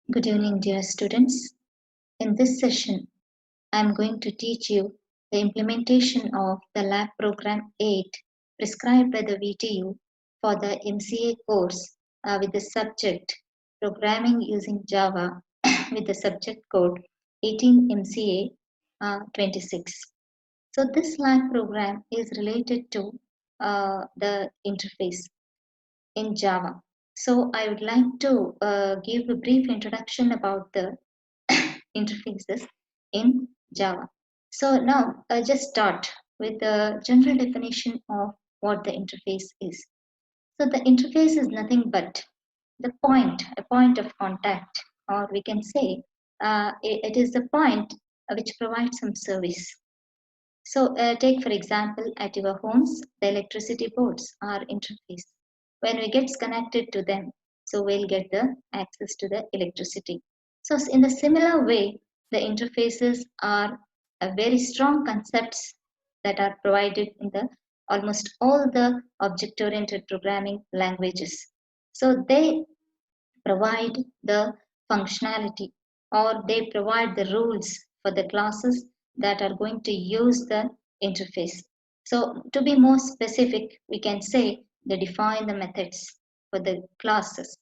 Good evening, dear students. In this session, I am going to teach you the implementation of the Lab Program 8 prescribed by the VTU for the MCA course with the subject Programming using Java with the subject code 18 MCA 26. So, this Lab program is related to the interface in Java. So, I would like to give a brief introduction about the interfaces in Java. So now just start with the general definition of what the interface is. So the interface is nothing but a point of contact, or we can say it is the point which provides some service. So take for example at your homes, the electricity boards are interface. When we get connected to them, so we'll get the access to the electricity. So in the similar way, the interfaces are a very strong concepts that are provided in the almost all the object-oriented programming languages. So they provide the functionality or they provide the rules for the classes that are going to use the interface. So to be more specific, we can say they define the methods for the classes,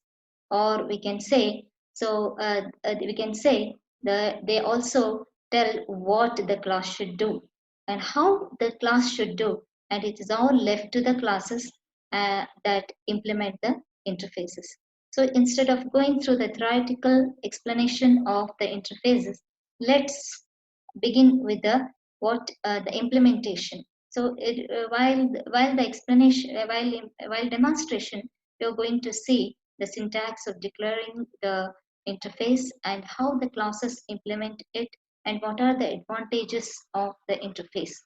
or we can say they also tell what the class should do and how the class should do, and it is all left to the classes that implement the interfaces. So instead of going through the theoretical explanation of the interfaces, let's begin with the implementation. So while the explanation while demonstration, you're going to see the syntax of declaring the interface and how the classes implement it and what are the advantages of the interface.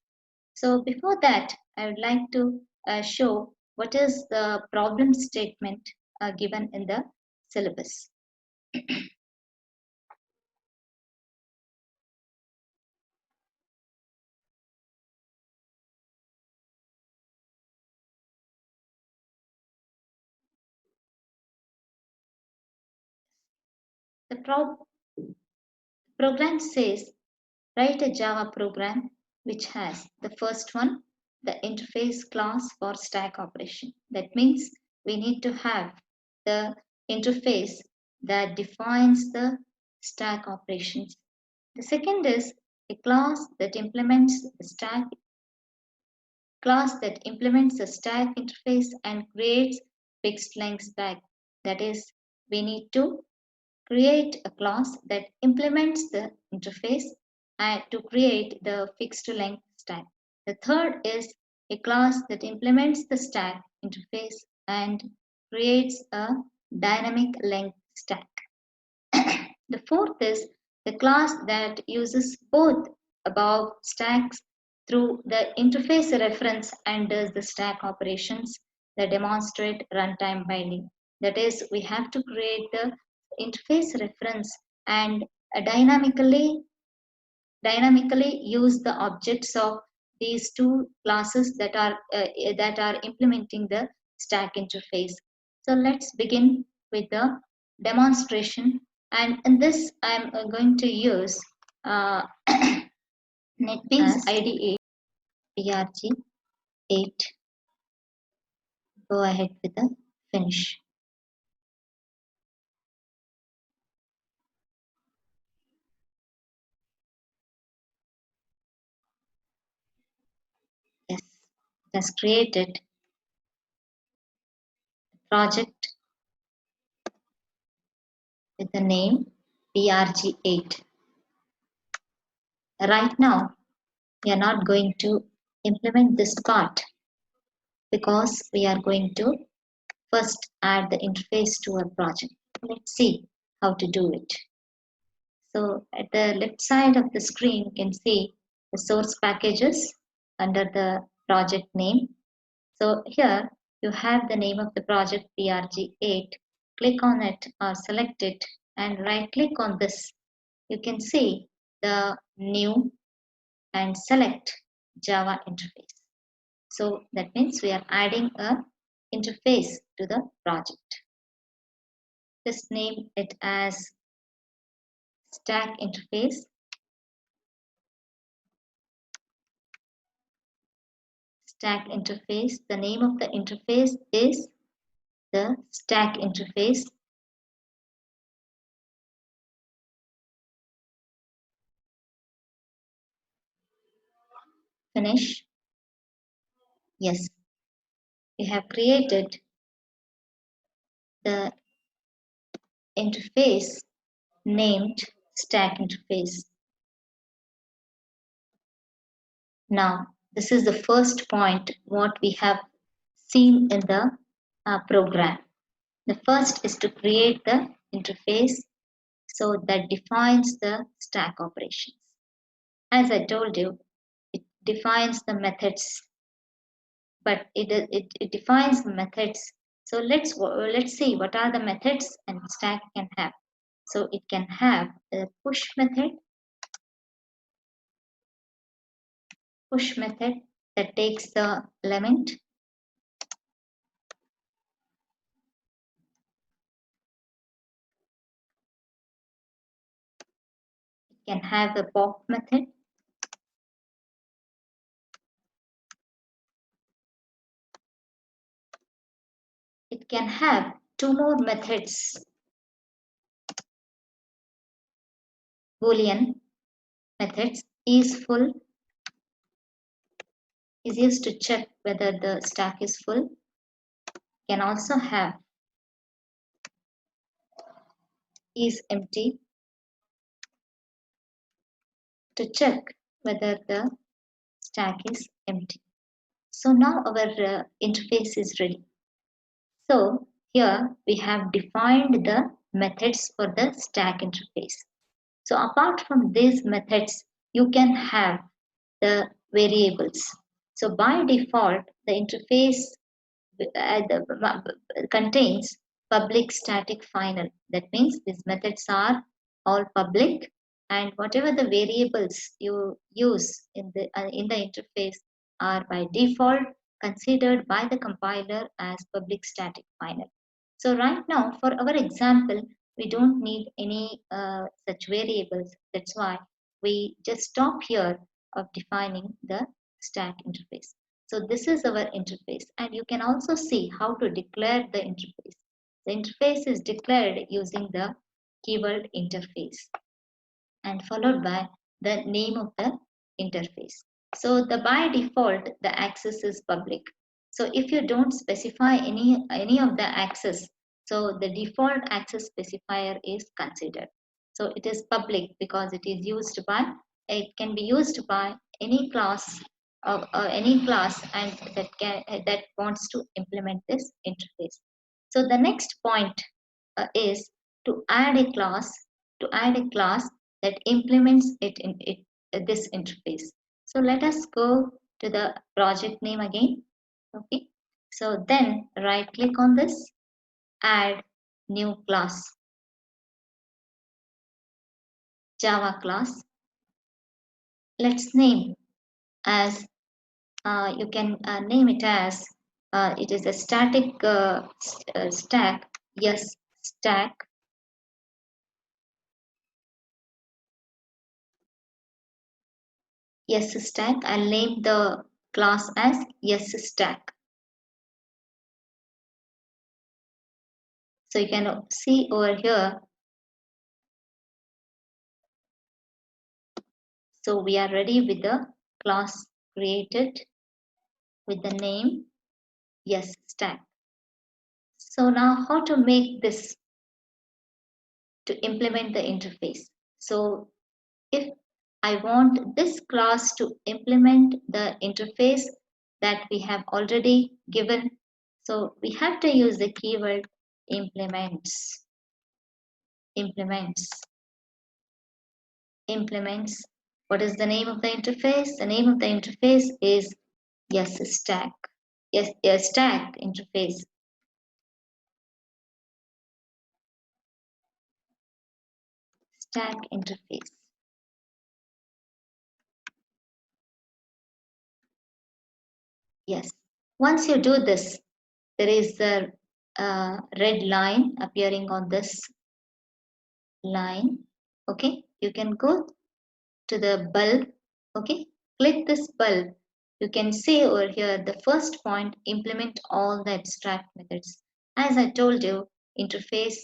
So before that, I would like to show what is the problem statement given in the syllabus. The program says write a Java program which has the first one, the interface class for stack operation. That means we need to have the interface that defines the stack operations. The second is a class that implements the stack interface and creates fixed length stack. That is, we need to create a class that implements the interface and to create the fixed length stack. The third is a class that implements the stack interface and creates a dynamic length stack. The fourth is the class that uses both above stacks through the interface reference and does the stack operations that demonstrate runtime binding. That is, we have to create the interface reference and dynamically use the objects of these two classes that are implementing the stack interface. So let's begin with the demonstration, and in this I'm going to use uh, NetBeans IDE PRG8. Go ahead with the finish. Yes, it has created a project with the name PRG8. Right now, we are not going to implement this part because we are going to first add the interface to our project. Let's see how to do it. So at the left side of the screen, you can see the source packages under the project name. So here you have the name of the project PRG8. Click on it or select it and right click on this. You can see the new and select Java interface. So that means we are adding a interface to the project. Just name it as stack interface. Stack interface. The name of the interface is the stack interface. Finish. Yes, we have created the interface named stack interface. Now, this is the first point what we have seen in the program. The first is to create the interface so that defines the stack operations. As I told you, it defines the methods, but it defines the methods. So let's see what are the methods and stack can have. So it can have a push method that takes the element. It can have a pop method. It can have two more methods, Boolean methods. Is full is used to check whether the stack is full. Can also have is empty to check whether the stack is empty. So now our interface is ready. So here we have defined the methods for the stack interface. So apart from these methods, you can have the variables. So by default, the interface contains public static final. That means these methods are all public, and whatever the variables you use in the interface are by default considered by the compiler as public static final. So right now, for our example, we don't need any such variables. That's why we just stop here of defining the stack interface. So this is our interface, and you can also see how to declare the interface. The interface is declared using the keyword interface and followed by the name of the interface. So the by default, the access is public. So if you don't specify any of the access, so the default access specifier is considered. So it is public because it is used by, it can be used by any class or any class and that wants to implement this interface. So the next point is to add a class that implements this interface. So let us go to the project name again. Okay. So then right click on this, add new class, Java class. Let's name as you can name it as it is a static stack. Yes, stack. Yes, stack. I'll name the class as yes stack. So you can see over here. So we are ready with the class created with the name yes stack. So now how to make this to implement the interface. So if I want this class to implement the interface that we have already given, so we have to use the keyword implements. Implements. Implements. What is the name of the interface? The name of the interface is yes stack. Yes stack interface. Stack interface. Yes. Once you do this, there is a red line appearing on this line. Okay, you can go to the bulb. Okay, click this bulb. You can see over here the first point, implement all the abstract methods. As I told you, interface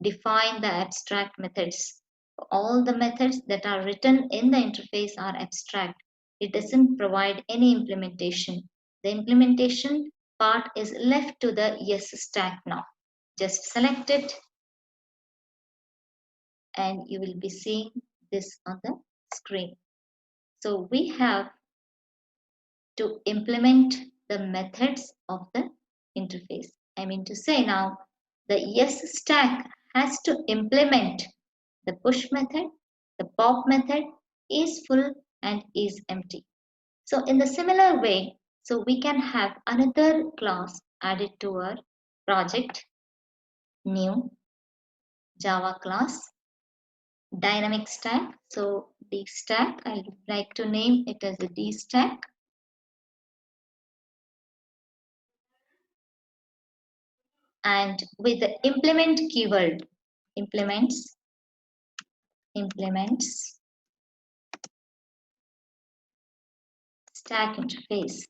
define the abstract methods. All the methods that are written in the interface are abstract. It doesn't provide any implementation. The implementation part is left to the yes stack now. Just select it and you will be seeing this on the screen. So we have to implement the methods of the interface. I mean to say now, the yes stack has to implement the push method, the pop method, is full and is empty. So in the similar way, so we can have another class added to our project, new Java class, dynamic stack. So D stack, I would like to name it as a D stack. And with the implement keyword, implements stack interface.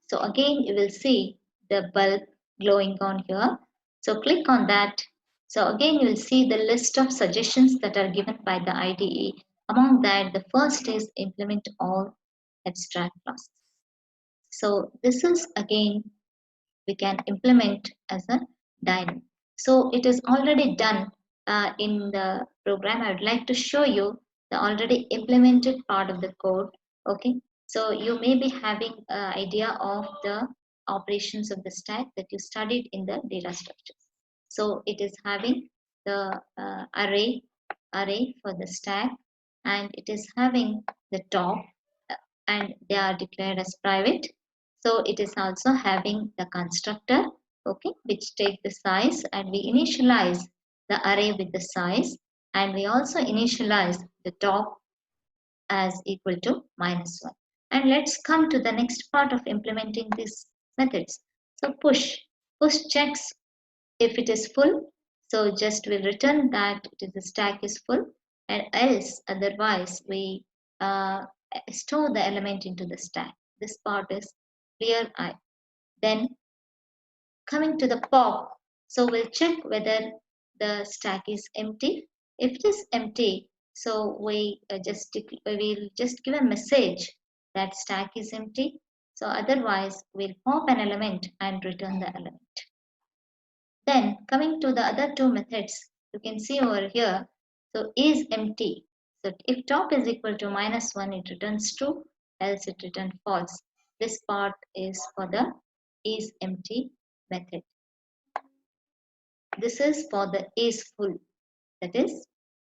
So again, you will see the bulb glowing on here. So click on that. So again, you will see the list of suggestions that are given by the IDE. Among that, the first is implement all abstract classes. So this is again, we can implement as a dynamic. So it is already done in the program. I would like to show you the already implemented part of the code. Okay, so you may be having an idea of the operations of the stack that you studied in the data structures. So it is having the array for the stack, and it is having the top, and they are declared as private. So it is also having the constructor, okay, which take the size, and we initialize the array with the size, and we also initialize the top as equal to -1. And let's come to the next part of implementing these methods. So push checks if it is full. So just will return that it is the stack is full, and else otherwise we uh, store the element into the stack. This part is clear eye. Then coming to the pop, so we'll check whether the stack is empty. If it is empty, so we will just give a message that stack is empty. So otherwise, we'll pop an element and return the element. Then coming to the other two methods, you can see over here, so is empty. So if top is equal to -1, it returns true, else it returns false. This part is for the is empty method. This is for the is full. That is,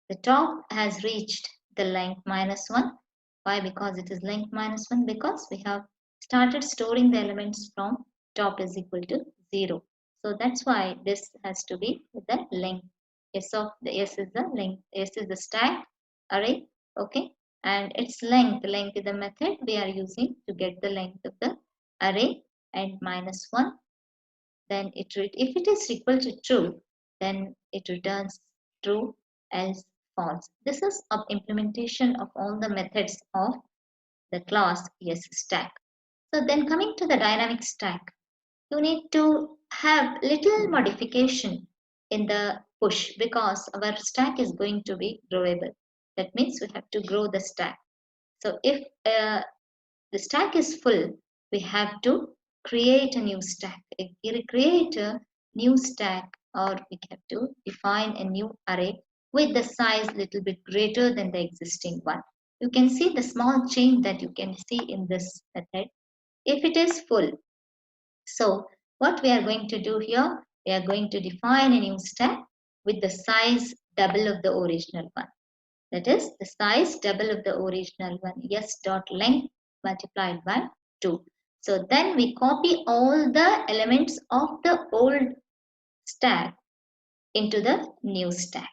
the top has reached the length -1. Why? Because it is length -1, because we have started storing the elements from top is equal to 0. So that's why this has to be with the length. S of the S is the length. S is the stack array. Okay. And its length is the method we are using to get the length of the array, and -1. Then if it is equal to true, then it returns true, else false. This is an implementation of all the methods of the class stack. So then coming to the dynamic stack, you need to have little modification in the push, because our stack is going to be growable. That means we have to grow the stack. So if the stack is full, we have to create a new stack. Create a new stack, or we have to define a new array with the size little bit greater than the existing one. You can see the small change that you can see in this method. If it is full, so what we are going to do here, we are going to define a new stack with the size double of the original one. That is the size double of the original one, yes dot length multiplied by 2. So then we copy all the elements of the old stack into the new stack.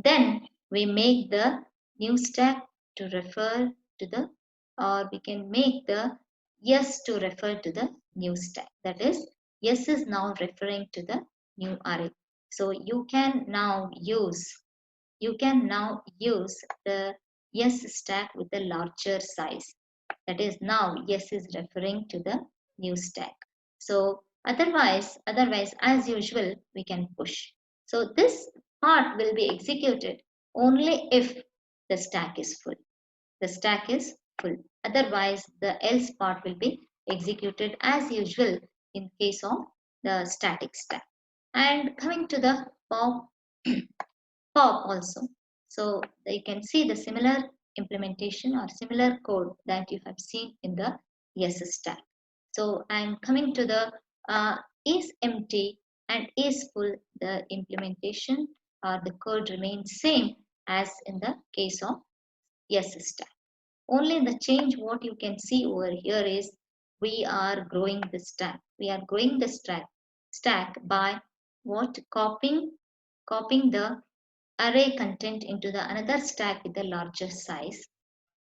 Then we make the new stack to refer to the, or we can make the yes to refer to the new stack. That is, yes is now referring to the new array. So you can now use the yes stack with the larger size. That is, now yes is referring to the new stack. So otherwise as usual we can push. So this part will be executed only if the stack is full. The stack is full. Otherwise the else part will be executed as usual in case of the static stack. And coming to the pop pop also. So you can see the similar implementation or similar code that you have seen in the yes stack. So I'm coming to the is empty and is full. The implementation or the code remains same as in the case of yes stack. Only the change what you can see over here is we are growing the stack. We are growing the stack by what? Copying the array content into the another stack with a larger size,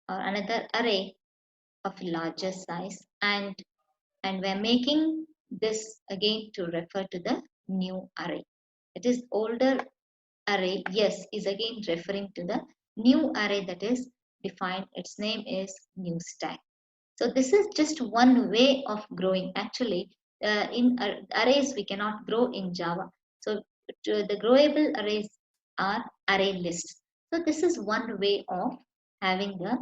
or another array of larger size, and we're making this again to refer to the new array. It is older array, yes, is again referring to the new array that is defined. Its name is new stack. So this is just one way of growing. Actually, in arrays we cannot grow in Java. So the growable arrays are array lists. So this is one way of having the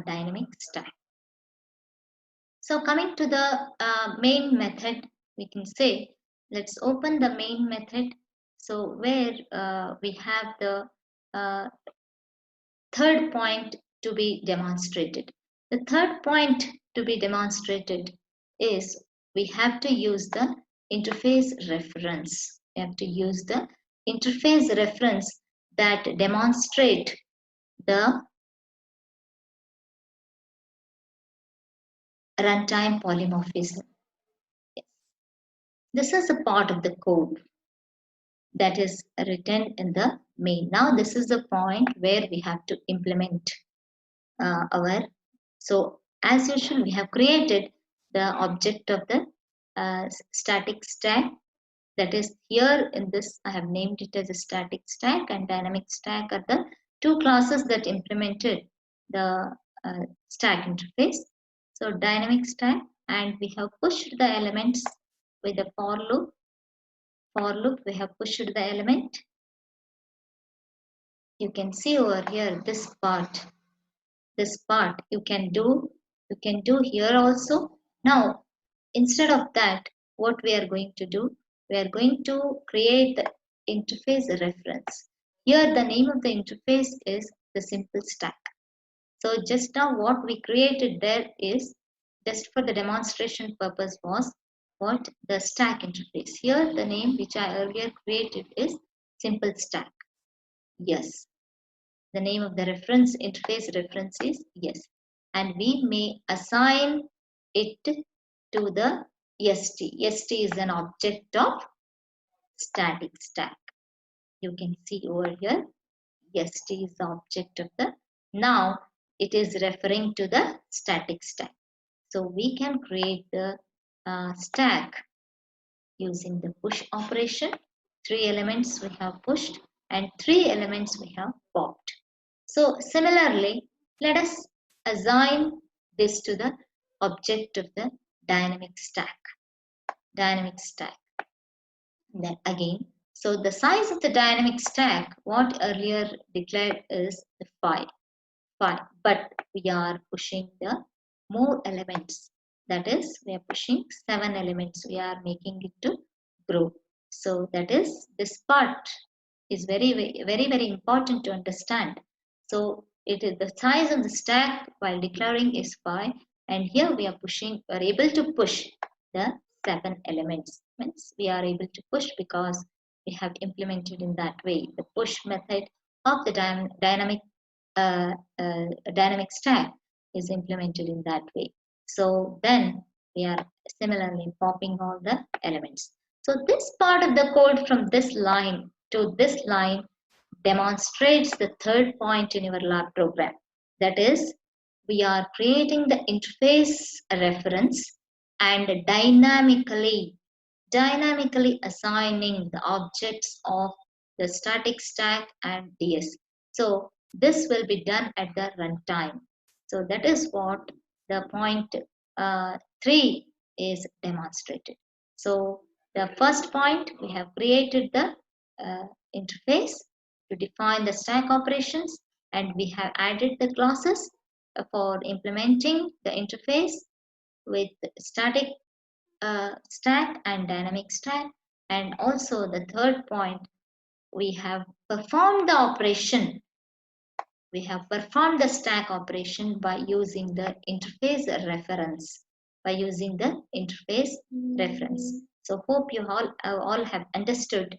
dynamic stack. So coming to the main method, we can say, let's open the main method. So where we have the uh, third point to be demonstrated. The third point to be demonstrated is we have to use the interface reference. We have to use the interface reference that demonstrate the runtime polymorphism. Yes. This is a part of the code that is written in the main. Now this is the point where we have to implement our. So as usual, we have created the object of the static stack. That is, here in this I have named it as a static stack, and dynamic stack are the two classes that implemented the stack interface. So dynamic stack, and we have pushed the elements with the for loop. We have pushed the element. You can see over here this part you can do here also. Now instead of that, what we are going to do, we are going to create the interface reference. Here the name of the interface is the simple stack. So just now what we created there is just for the demonstration purpose was what? The stack interface. Here the name which I earlier created is simple stack. Yes, the name of the reference interface reference is yes, and we may assign it to the st. St is an object of static stack. You can see over here st is the object of the. Now it is referring to the static stack. So we can create the stack using the push operation. 3 elements we have pushed and 3 elements we have popped. So similarly, let us assign this to the object of the dynamic stack. Dynamic stack. Then again, so the size of the dynamic stack, what earlier declared is the 5. But we are pushing the more elements. That is, we are pushing 7 elements. We are making it to grow. So that is, this part is very important to understand. So it is the size of the stack while declaring is 5, and here we are able to push the 7 elements. Means we are able to push because we have implemented in that way. The push method of the dynamic stack is implemented in that way. So then we are similarly popping all the elements. So this part of the code from this line to this line demonstrates the third point in your lab program. That is, we are creating the interface reference and dynamically dynamically assigning the objects of the static stack and DS. So this will be done at the runtime. So that is what the point 3 is demonstrated. So the first point, we have created the uh, interface to define the stack operations, and we have added the classes for implementing the interface with static stack and dynamic stack. And also the third point, we have performed the operation. We have performed the stack operation by using the interface reference. By using the interface reference. So hope you all have understood